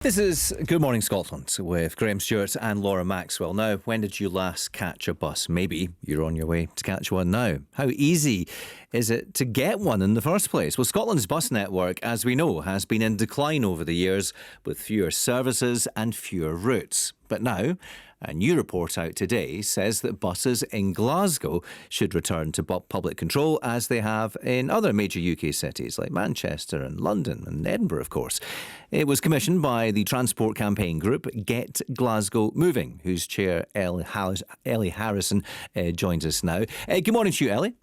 This is Good Morning Scotland with Graham Stewart and Laura Maxwell. Now, when did you last catch a bus? Maybe you're on your way to catch one now. How easy is it to get one in the first place? Well, Scotland's bus network, as we know, has been in decline over the years with fewer services and fewer routes. But now, a new report out today says that buses in Glasgow should return to public control as they have in other major UK cities like Manchester and London and Edinburgh, of course. It was commissioned by the transport campaign group Get Glasgow Moving, whose chair Ellie Harrison joins us now. Good morning to you, Ellie.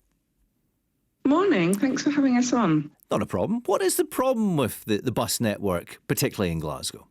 Morning. Thanks for having us on. Not a problem. What is the problem with the bus network, particularly in Glasgow?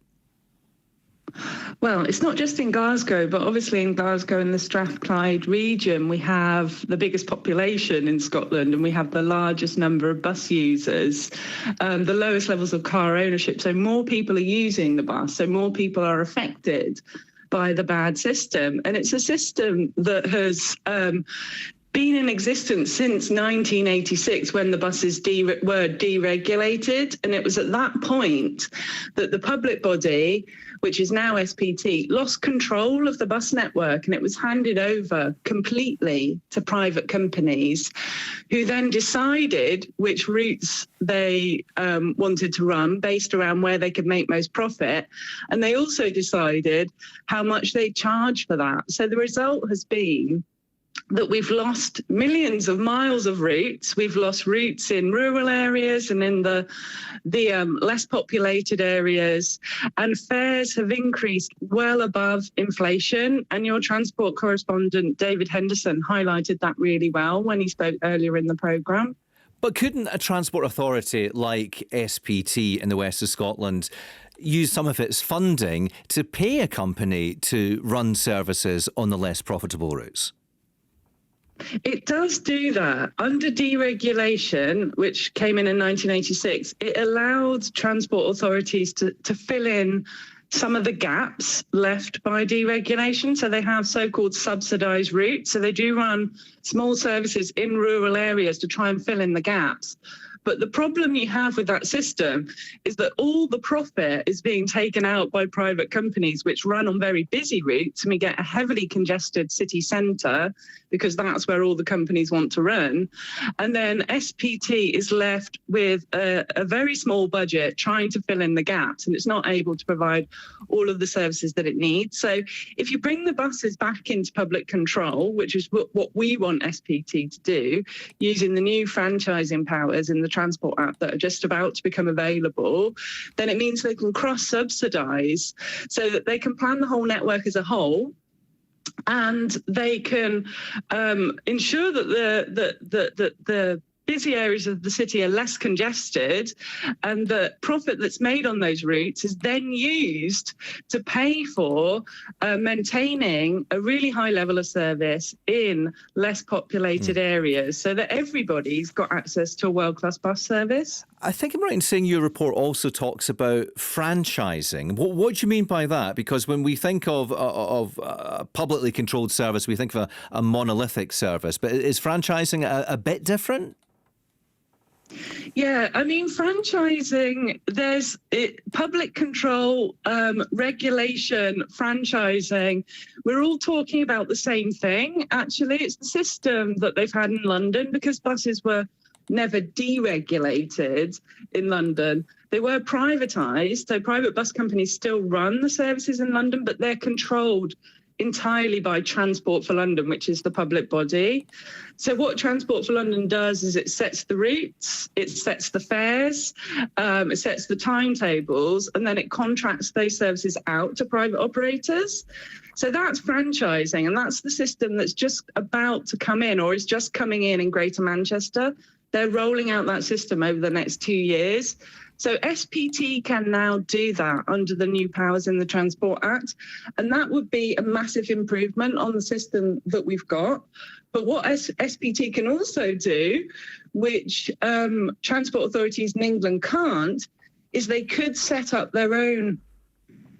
Well, it's not just in Glasgow, but obviously in Glasgow and the Strathclyde region, we have the biggest population in Scotland and we have the largest number of bus users, the lowest levels of car ownership. So more people are using the bus, so more people are affected by the bad system. And it's a system that has been in existence since 1986 when the buses were deregulated. And it was at that point that the public body, which is now SPT, lost control of the bus network, and it was handed over completely to private companies who then decided which routes they wanted to run based around where they could make most profit. And they also decided how much they charge for that. So the result has been that we've lost millions of miles of routes. We've lost routes in rural areas and in the less populated areas, and fares have increased well above inflation. And your transport correspondent, David Henderson, highlighted that really well when he spoke earlier in the programme. But couldn't a transport authority like SPT in the west of Scotland use some of its funding to pay a company to run services on the less profitable routes? It does do that. Under deregulation, which came in 1986, it allowed transport authorities to fill in some of the gaps left by deregulation. So they have so-called subsidised routes. So they do run small services in rural areas to try and fill in the gaps. But the problem you have with that system is that all the profit is being taken out by private companies, which run on very busy routes, and we get a heavily congested city centre because that's where all the companies want to run. And then SPT is left with a very small budget trying to fill in the gaps, and it's not able to provide all of the services that it needs. So if you bring the buses back into public control, which is what we want SPT to do, using the new franchising powers in the Transport Act that are just about to become available, then it means they can cross-subsidise so that they can plan the whole network as a whole, and they can ensure that the busy areas of the city are less congested, and the profit that's made on those routes is then used to pay for maintaining a really high level of service in less populated areas so that everybody's got access to a world-class bus service. I think I'm right in saying your report also talks about franchising. What do you mean by that? Because when we think of a publicly controlled service, we think of a monolithic service. But is franchising a bit different? Yeah, I mean, franchising, there's public control, regulation, franchising. We're all talking about the same thing. Actually, it's the system that they've had in London because buses were never deregulated in London. They were privatised. So private bus companies still run the services in London, but they're controlled entirely by Transport for London, which is the public body. So what Transport for London does is it sets the routes, it sets the fares, it sets the timetables, and then it contracts those services out to private operators. So that's franchising, and that's the system that's just about to come in, or is just coming in Greater Manchester. They're rolling out that system over the next 2 years. So SPT can now do that under the new powers in the Transport Act, and that would be a massive improvement on the system that we've got. But what SPT can also do, which transport authorities in England can't, is they could set up their own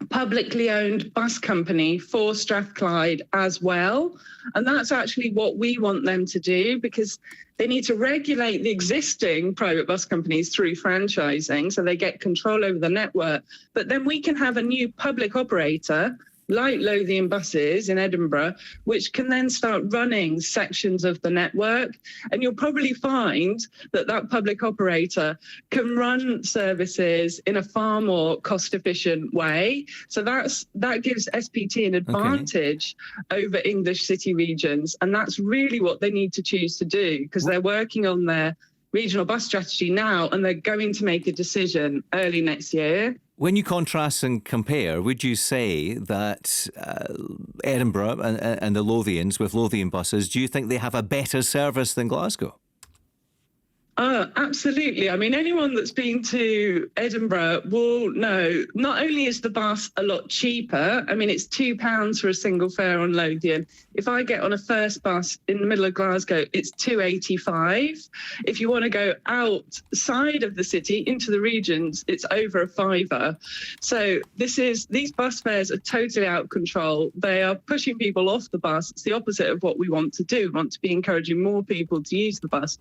publicly owned bus company for Strathclyde as well. And that's actually what we want them to do, because they need to regulate the existing private bus companies through franchising so they get control over the network. But then we can have a new public operator like Lothian Buses in Edinburgh, which can then start running sections of the network. And you'll probably find that that public operator can run services in a far more cost-efficient way. So that gives SPT an advantage over English city regions. And that's really what they need to choose to do, because they're working on their regional bus strategy now, and they're going to make a decision early next year. When you contrast and compare, would you say that Edinburgh and the Lothians with Lothian buses, do you think they have a better service than Glasgow? Absolutely. I mean, anyone that's been to Edinburgh will know not only is the bus a lot cheaper, I mean, it's £2 for a single fare on Lothian. If I get on a first bus in the middle of Glasgow, it's £2.85. If you want to go outside of the city into the regions, it's over a £5. So these bus fares are totally out of control. They are pushing people off the bus. It's the opposite of what we want to do. We want to be encouraging more people to use the bus.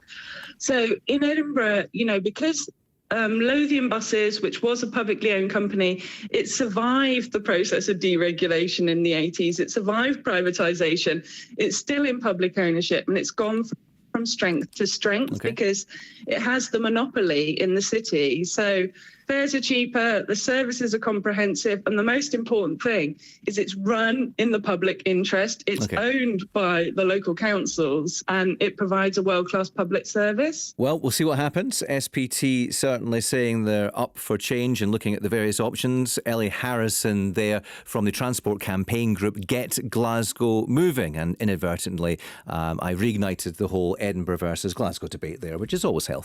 So in Edinburgh, because Lothian Buses, which was a publicly owned company, it survived the process of deregulation in the 80s. It survived privatisation. It's still in public ownership, and it's gone from strength to strength because it has the monopoly in the city. So fares are cheaper, the services are comprehensive, and the most important thing is it's run in the public interest. It's owned by the local councils, and it provides a world-class public service. Well, we'll see what happens. SPT certainly saying they're up for change and looking at the various options. Ellie Harrison there from the Transport Campaign Group, Get Glasgow Moving. And inadvertently, I reignited the whole Edinburgh versus Glasgow debate there, which is always healthy.